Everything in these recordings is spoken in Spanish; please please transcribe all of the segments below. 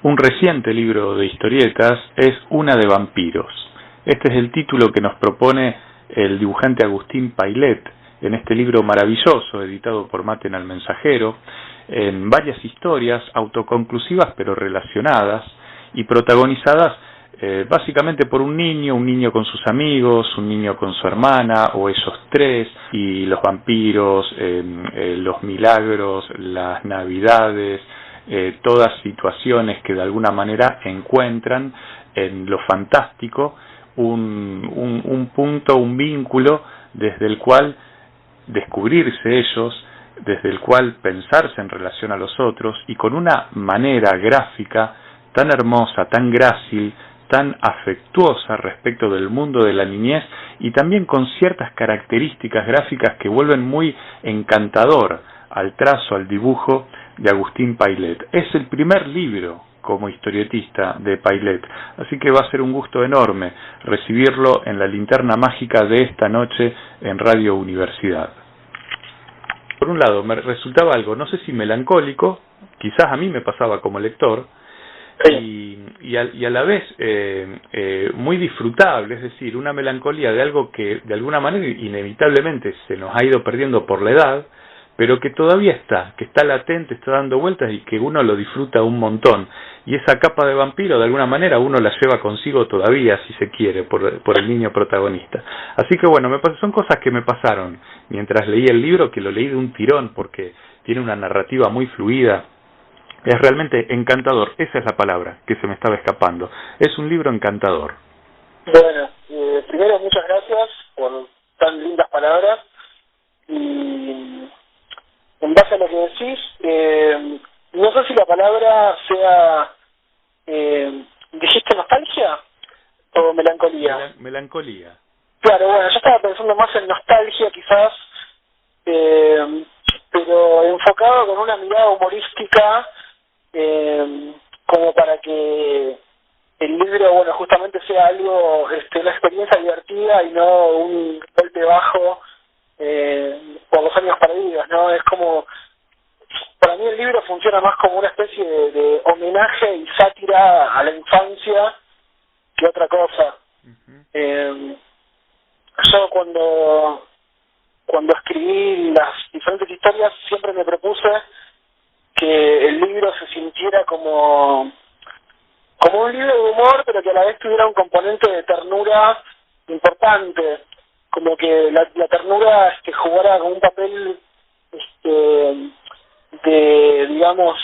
Un reciente libro de historietas es Una de vampiros. Este es el título que nos propone el dibujante Agustín Pailet en este libro maravilloso editado por Maten al Mensajero, en varias historias autoconclusivas pero relacionadas y protagonizadas básicamente por un niño con sus amigos, un niño con su hermana o esos tres, y los vampiros, los milagros, las navidades, todas situaciones que de alguna manera encuentran en lo fantástico un punto, un vínculo desde el cual descubrirse ellos, desde el cual pensarse en relación a los otros, y con una manera gráfica tan hermosa, tan grácil, tan afectuosa respecto del mundo de la niñez, y también con ciertas características gráficas que vuelven muy encantador al trazo, al dibujo de Agustín Pailet. Es el primer libro como historietista de Pailet, así que va a ser un gusto enorme recibirlo en la linterna mágica de esta noche en Radio Universidad. Por un lado, me resultaba algo, no sé si melancólico, quizás a mí me pasaba como lector, y a la vez muy disfrutable, es decir, una melancolía de algo que de alguna manera inevitablemente se nos ha ido perdiendo por la edad, pero que todavía está, que está latente, está dando vueltas y que uno lo disfruta un montón. Y esa capa de vampiro, de alguna manera, uno la lleva consigo todavía, si se quiere, por el niño protagonista. Así que bueno, son cosas que me pasaron mientras leí el libro, que lo leí de un tirón, porque tiene una narrativa muy fluida. Es realmente encantador, esa es la palabra que se me estaba escapando. Es un libro encantador. Bueno, primero muchas gracias por tan lindas palabras, y en base a lo que decís, no sé si la palabra sea, ¿dijiste nostalgia o melancolía? Melancolía. Claro, bueno, yo estaba pensando más en nostalgia quizás, pero enfocado con una mirada humorística, como para que el libro, bueno, justamente sea algo, una experiencia divertida y no un golpe bajo por los años perdidos, ¿no? Es como, para mí el libro funciona más como una especie de homenaje y sátira a la infancia que otra cosa. Yo cuando escribí las diferentes historias siempre me propuse que el libro se sintiera como un libro de humor, pero que a la vez tuviera un componente de ternura importante, como que la ternura jugara como un papel de, digamos,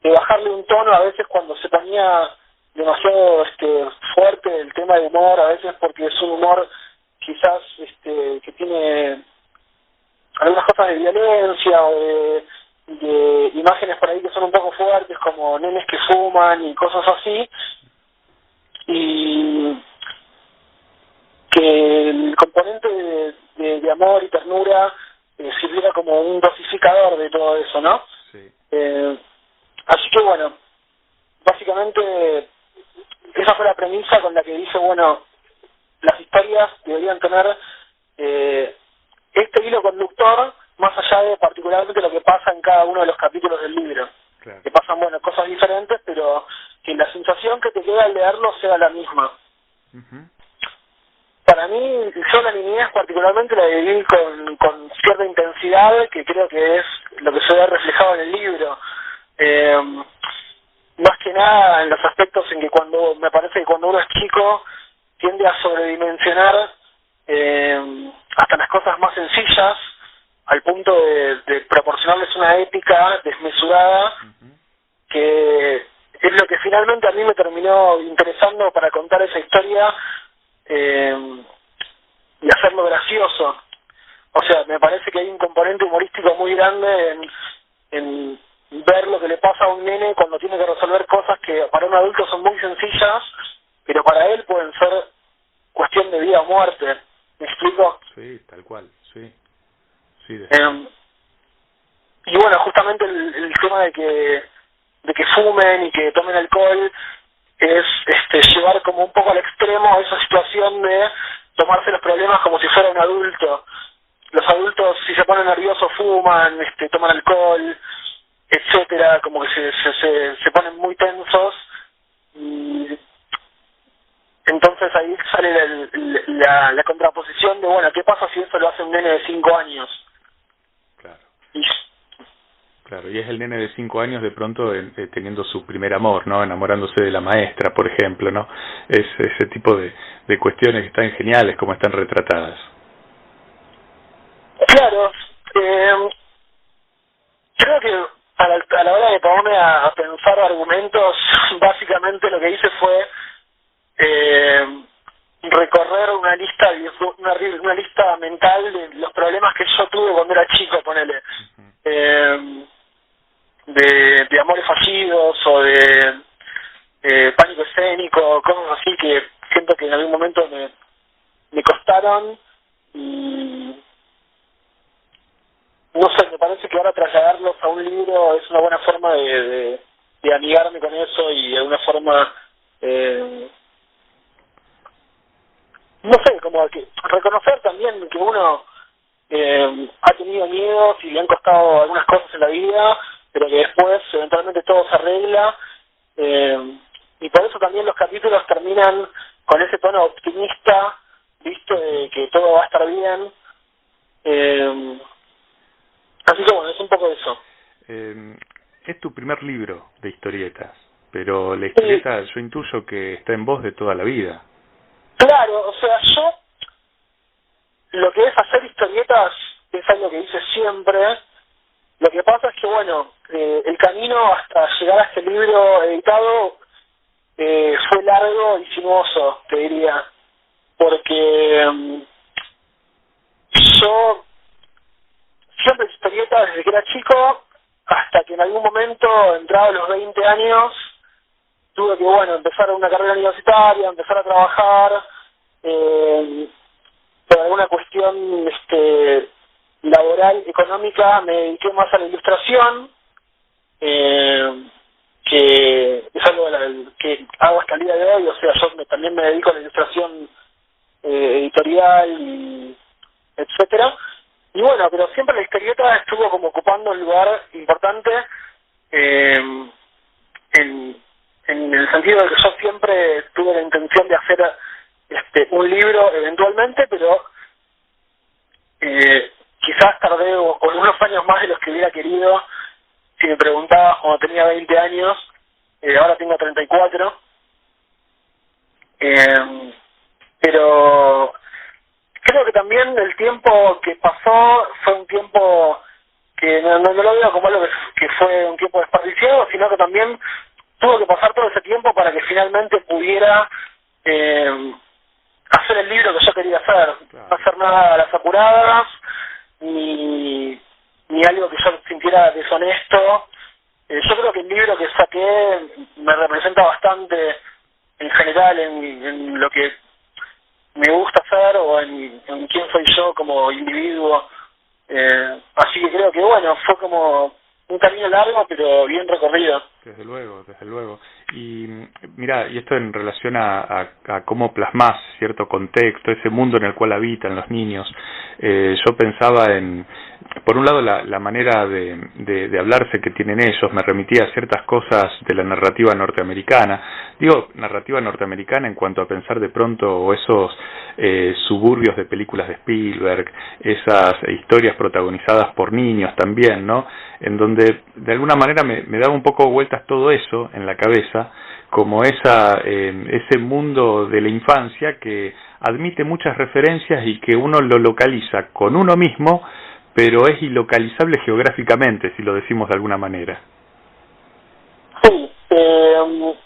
de bajarle un tono a veces cuando se ponía demasiado fuerte el tema de humor, a veces porque es un humor quizás que tiene algunas cosas de violencia o de imágenes por ahí que son un poco fuertes, como nenes que fuman y cosas así, y que el componente de amor y ternura sirviera como un dosificador de todo eso, ¿no? Sí. Así que bueno, básicamente esa fue la premisa con la que dije, bueno, las historias deberían tener este hilo conductor, más allá de particularmente lo que pasa en cada uno de los capítulos del libro. Claro. Que pasan, bueno, cosas diferentes, pero que la sensación que te queda al leerlo sea la misma. Para mí, yo la niñez particularmente la viví con cierta intensidad, que creo que es lo que se ve reflejado en el libro. Más que nada en los aspectos en que me parece que cuando uno es chico tiende a sobredimensionar hasta las cosas más sencillas, al punto de proporcionarles una épica desmesurada, que es lo que finalmente a mí me terminó interesando para contar esa historia y hacerlo gracioso. O sea, me parece que hay un componente humorístico muy grande en ver lo que le pasa a un nene cuando tiene que resolver cosas que para un adulto son muy sencillas, pero para él pueden ser cuestión de vida o muerte. ¿Me explico? Sí, tal cual, sí. Y bueno, justamente el tema de que fumen y que tomen alcohol es llevar como un poco al extremo esa situación de tomarse los problemas como si fuera un adulto. Los adultos, si se ponen nerviosos, fuman, toman alcohol, etcétera, como que se ponen muy tensos, pone la contraposición de, bueno, ¿qué pasa si eso lo hace un nene de 5 años? Claro. Y, Claro, y es el nene de 5 años de pronto teniendo su primer amor, ¿no? Enamorándose de la maestra, por ejemplo, ¿no? Es ese tipo de cuestiones que están geniales, como están retratadas. claro, creo que a la hora de ponerme a pensar argumentos, básicamente lo que hice fue recorrer una lista mental de los problemas que yo tuve cuando era chico, ponele. De amores fallidos o de pánico escénico, cosas así que siento que en algún momento me costaron, y no sé, me parece que ahora trasladarlos a un libro es una buena forma de amigarme con eso y de alguna forma no sé, como que reconocer también que uno ha tenido miedos y le han costado algunas cosas en la vida, pero que después eventualmente todo se arregla, y por eso también los capítulos terminan con ese tono optimista, visto, de que todo va a estar bien. Así que bueno, es un poco eso. Es tu primer libro de historietas, pero la historieta yo intuyo que está en vos de toda la vida. Claro, o sea, yo lo que es hacer historietas es algo que hice siempre. Lo que pasa es que, bueno, el camino hasta llegar a este libro editado fue largo y sinuoso, te diría, porque yo siempre hice historietas desde que era chico, hasta que en algún momento, entrado a los 20 años, tuve que, bueno, empezar una carrera universitaria, empezar a trabajar, por alguna cuestión laboral, económica, me dediqué más a la ilustración, que es algo que hago hasta el día de hoy. O sea, yo también me dedico a la ilustración editorial, y etcétera. Y bueno, pero siempre la historieta estuvo como ocupando un lugar importante, en el sentido de que yo siempre tuve la intención de hacer un libro eventualmente, pero quizás tardé unos años más de los que hubiera querido. Si me preguntabas cuando tenía 20 años, ahora tengo 34, pero creo que también el tiempo que pasó fue un tiempo que no lo veo como algo que fue un tiempo desperdiciado, sino que también tuvo que pasar todo ese tiempo para que finalmente pudiera hacer el libro que yo quería hacer. Claro. No hacer nada a las apuradas, ni algo que yo sintiera deshonesto. Yo creo que el libro que saqué me representa bastante en general en lo que me gusta hacer, o en quién soy yo como individuo. Así que creo que, bueno, fue como un camino largo, pero bien recorrido. Desde luego, desde luego. Y mira, y esto en relación a cómo plasmás cierto contexto, ese mundo en el cual habitan los niños. Yo pensaba por un lado, la manera de hablarse que tienen ellos me remitía a ciertas cosas de la narrativa norteamericana. Digo, narrativa norteamericana en cuanto a pensar de pronto esos suburbios de películas de Spielberg, esas historias protagonizadas por niños también, ¿no? En donde de alguna manera me daba un poco vueltas todo eso en la cabeza, como ese mundo de la infancia que admite muchas referencias y que uno lo localiza con uno mismo, pero es ilocalizable geográficamente, si lo decimos de alguna manera. Sí, en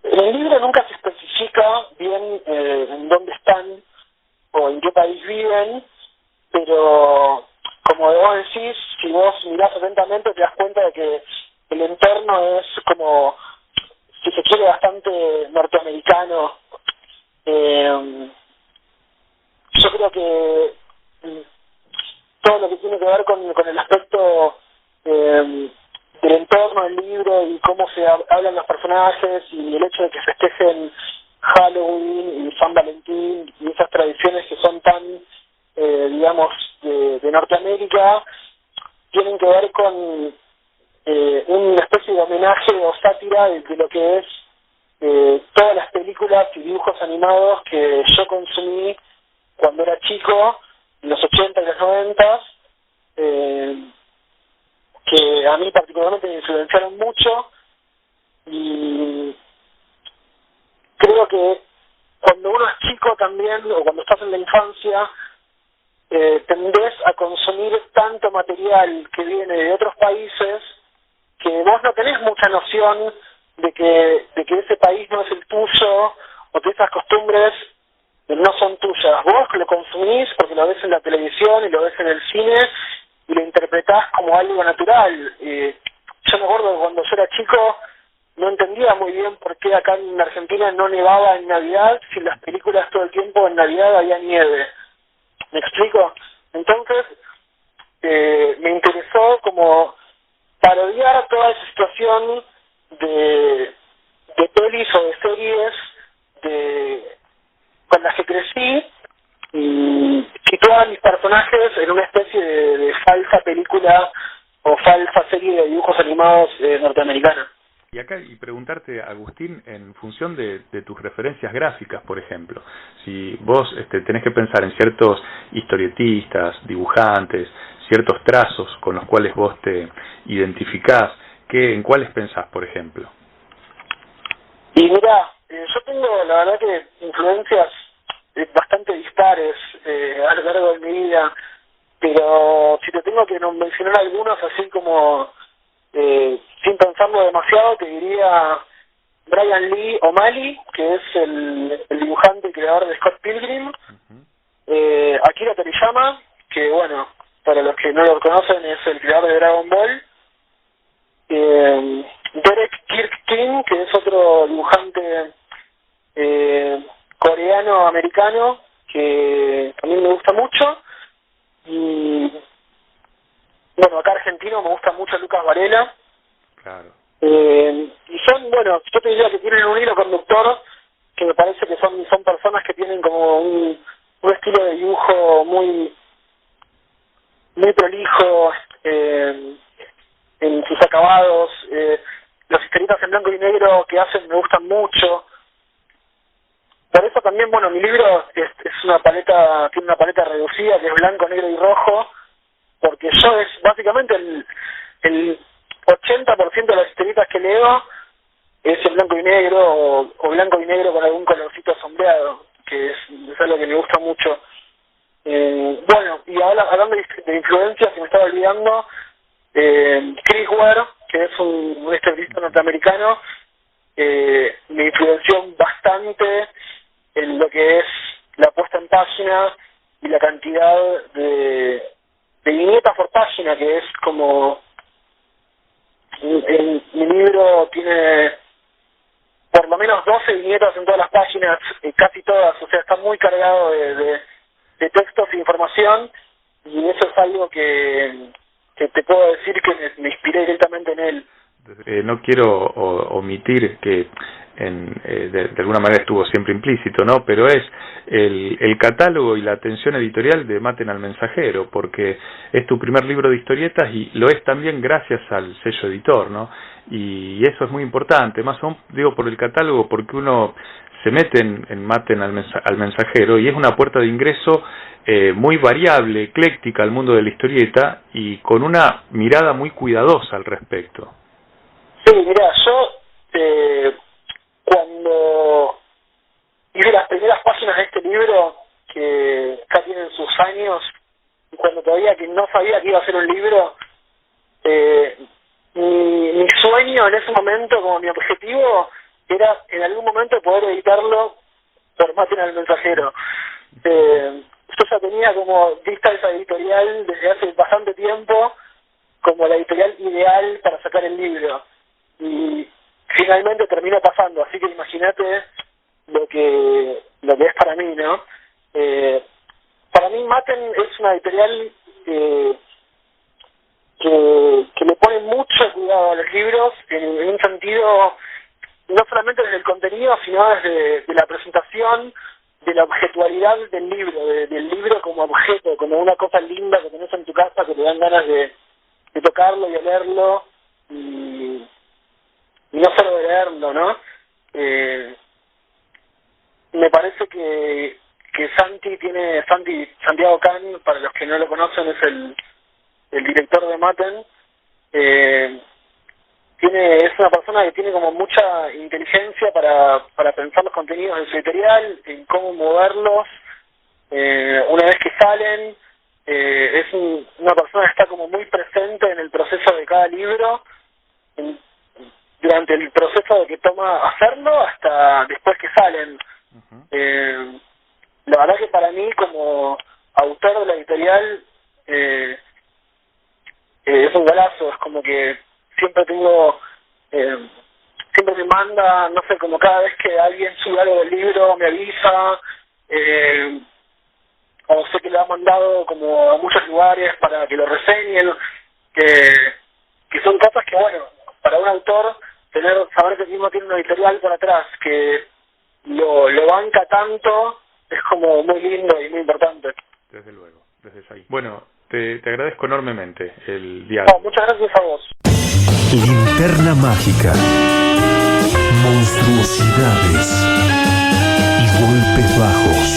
el libro nunca se especifica bien en dónde están o en qué país viven, pero como vos decís, si vos mirás atentamente te das cuenta de que el entorno es como, si se quiere, bastante norteamericano. Yo creo que todo lo que tiene que ver con el aspecto del entorno del libro y cómo se hablan los personajes, y el hecho de que festejen Halloween y San Valentín y esas tradiciones que son tan, digamos, de Norteamérica, tienen que ver con una especie de homenaje o sátira de lo que es todas las películas y dibujos animados que yo consumí cuando era chico, en los 80 y los 90, que a mí particularmente me influenciaron mucho, y creo que cuando uno es chico también, o cuando estás en la infancia, tendés a consumir tanto material que viene de otros países que vos no tenés mucha noción de que ese país no es el tuyo, o que esas costumbres no son tuyas. Vos lo consumís porque lo ves en la televisión y lo ves en el cine y lo interpretás como algo natural. Yo me acuerdo que cuando yo era chico no entendía muy bien por qué acá en Argentina no nevaba en Navidad, si en las películas todo el tiempo en Navidad había nieve. ¿Me explico? Entonces me interesó como parodiar toda esa situación de pelis o de series con las que crecí, y situar a mis personajes en una especie de falsa película o falsa serie de dibujos animados norteamericana. Y acá, y preguntarte, Agustín, en función de tus referencias gráficas, por ejemplo, si vos tenés que pensar en ciertos historietistas, dibujantes, ciertos trazos con los cuales vos te identificás, ¿en cuáles pensás, por ejemplo? Y mira, yo tengo, la verdad, que influencias bastante dispares a lo largo de mi vida, pero si te tengo que mencionar algunos así como sin pensarlo demasiado, te diría Brian Lee O'Malley, que es el dibujante y creador de Scott Pilgrim, Akira Toriyama, que bueno, para los que no lo conocen es el creador de Dragon Ball, Derek Kirk King, que es otro dibujante coreano-americano que a mí me gusta mucho, y bueno, acá argentino me gusta mucho Lucas Varela. Claro. Y son, bueno, yo te diría que tienen un hilo conductor que me parece que son personas que tienen como un estilo de dibujo muy prolijo en sus acabados. Las historietas en blanco y negro que hacen me gustan mucho. Por eso también, bueno, mi libro es una paleta, tiene una paleta reducida que es blanco, negro y rojo, porque yo es básicamente el 80% de las historietas que leo es en blanco y negro o blanco y negro con algún colorcito sombreado, que es algo que me gusta mucho. Bueno, y ahora hablando de influencias, que me estaba olvidando, Chris Ware, que es un historietista norteamericano, me influenció bastante en lo que es la puesta en página y la cantidad de viñetas por página, que es como mi libro tiene por lo menos 12 viñetas en todas las páginas, casi todas, o sea, está muy cargado de textos e información, y eso es algo que te puedo decir que me inspiré directamente en él. No quiero omitir que de alguna manera estuvo siempre implícito, ¿no? Pero es el catálogo y la atención editorial de Maten al Mensajero, porque es tu primer libro de historietas y lo es también gracias al sello editor, ¿no? Y eso es muy importante, más aún digo por el catálogo, porque uno se mete en Maten al Mensajero y es una puerta de ingreso muy variable, ecléctica al mundo de la historieta y con una mirada muy cuidadosa al respecto. Sí, mira, yo cuando hice las primeras páginas de este libro, que ya tienen sus años, y cuando todavía que no sabía que iba a ser un libro, mi sueño en ese momento, como mi objetivo, era en algún momento poder editarlo por Maten al Mensajero. Yo ya tenía como vista esa editorial desde hace bastante tiempo como la editorial ideal para sacar el libro, y finalmente terminó pasando, así que imagínate lo que es para mí, ¿no? Para mí Maten es una editorial que le pone mucho cuidado a los libros, en un sentido no solamente desde el contenido, sino desde la presentación, de la objetualidad del libro como objeto, como una cosa linda que tenés en tu casa, que te dan ganas de tocarlo y olerlo, y no solo de leerlo, ¿no? me parece que Santiago Can, para los que no lo conocen, es el director de Maten. Es una persona que tiene como mucha inteligencia para pensar los contenidos de su editorial, en cómo moverlos una vez que salen. Es una persona que está como muy presente en el proceso de cada libro, durante el proceso de que toma hacerlo hasta después que salen. La verdad que para mí, como autor de la editorial, es un golazo. Es como que siempre me manda, no sé, como cada vez que alguien sube algo del libro me avisa, o sé que lo ha mandado como a muchos lugares para que lo reseñen, que son cosas que, bueno, para un autor saber que mismo tiene una editorial por atrás que lo banca tanto es como muy lindo y muy importante. Desde luego, desde ahí. Bueno, te agradezco enormemente el diálogo. No, muchas gracias a vos. Linterna mágica, monstruosidades y golpes bajos.